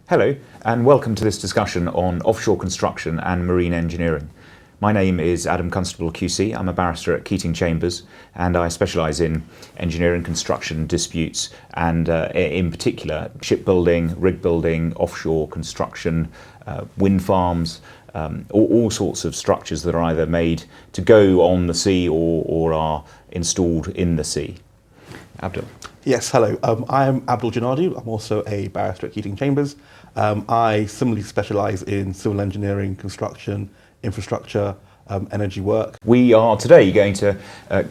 Hello, and welcome to this discussion on offshore construction and marine engineering. My name is Adam Constable QC. I'm a barrister at Keating Chambers, and I specialise in engineering, construction, disputes, and in particular shipbuilding, rig building, offshore construction, wind farms, all sorts of structures that are either made to go on the sea or are installed in the sea. Abdul. Yes, hello. I am Abdul Jinadu. I'm also a barrister at Keating Chambers. I similarly specialise in civil engineering, construction, infrastructure, energy work. We are today going to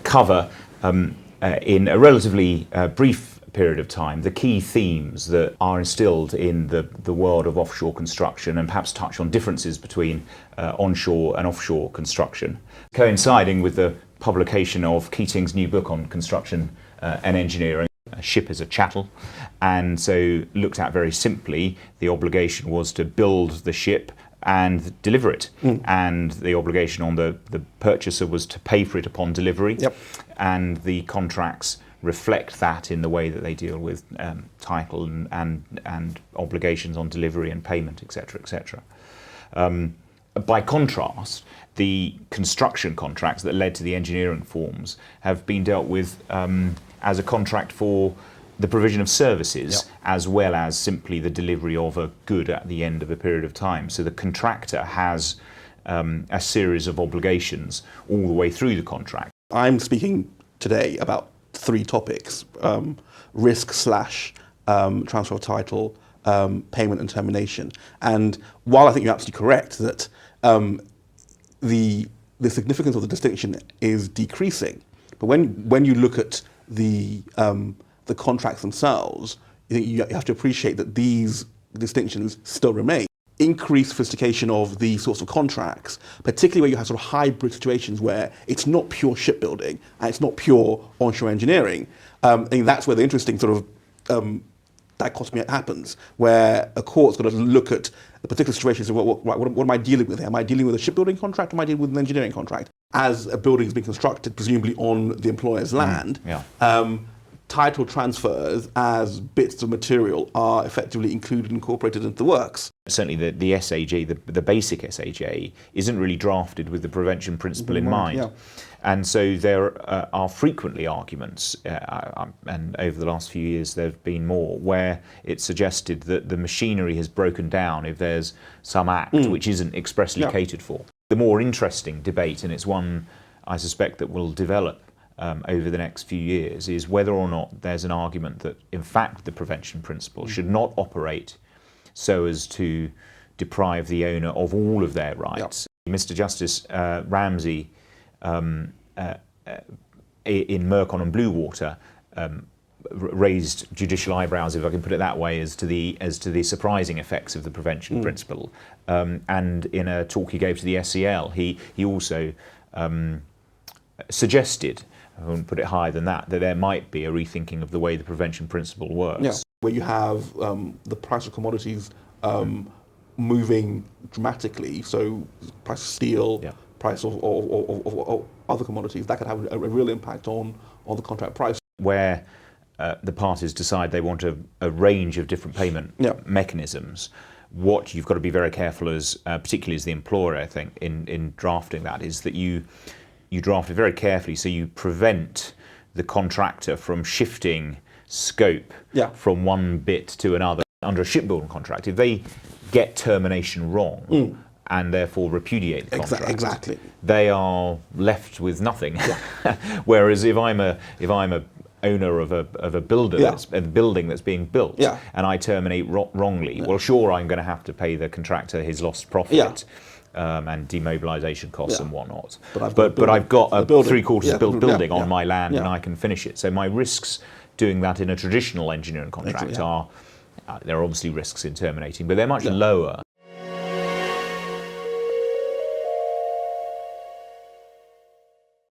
cover in a relatively brief period of time the key themes that are instilled in the world of offshore construction, and perhaps touch on differences between onshore and offshore construction, coinciding with the publication of Keating's new book on construction and engineering. A ship is a chattel, and so looked at very simply, the obligation was to build the ship and deliver it, and the obligation on the purchaser was to pay for it upon delivery. Yep. And the contracts reflect that in the way that they deal with title and obligations on delivery and payment, etc., etc. By contrast, the construction contracts that led to the engineering forms have been dealt with as a contract for the provision of services, yep, as well as simply the delivery of a good at the end of a period of time. So the contractor has a series of obligations all the way through the contract. I'm speaking today about three topics: risk / transfer of title, payment and termination. And while I think you're absolutely correct that the significance of the distinction is decreasing, but when you look at the contracts themselves, you have to appreciate that these distinctions still remain. Increased sophistication of these sorts of contracts, particularly where you have sort of hybrid situations where it's not pure shipbuilding and it's not pure onshore engineering. I think that's where the interesting sort of dichotomy happens, where a court's got to look at the particular situations of what am I dealing with here? Am I dealing with a shipbuilding contract, or am I dealing with an engineering contract? As a building is being constructed, presumably on the employer's land, title transfers as bits of material are effectively included and incorporated into the works. Certainly the SAJ, the basic SAJ, isn't really drafted with the prevention principle in mind. Yeah. And so there are frequently arguments, and over the last few years there have been more, where it's suggested that the machinery has broken down if there's some act which isn't expressly catered for. The more interesting debate, and it's one I suspect that will develop over the next few years, is whether or not there's an argument that in fact the prevention principle should not operate so as to deprive the owner of all of their rights. Mr. Justice Ramsey in Mercon and Bluewater raised judicial eyebrows, if I can put it that way, as to the surprising effects of the prevention principle. And in a talk he gave to the SEL, he also suggested, I wouldn't put it higher than that there might be a rethinking of the way the prevention principle works. Yeah. Where you have the price of commodities moving dramatically, so price of steel, price of other commodities, that could have a real impact on the contract price. Where the parties decide they want a range of different payment mechanisms, what you've got to be very careful as, particularly as the employer, I think, in drafting that, is that you draft it very carefully so you prevent the contractor from shifting scope from one bit to another. Under a shipbuilding contract, if they get termination wrong and therefore repudiate the contract, they are left with nothing. Whereas if I'm a owner of a builder, a building that's being built, and I terminate wrongly, well, sure, I'm going to have to pay the contractor his lost profit. And demobilisation costs and whatnot. But I've got a 3/4 built building on my land, and I can finish it. So my risks doing that in a traditional engineering contract are, there are obviously risks in terminating, but they're much lower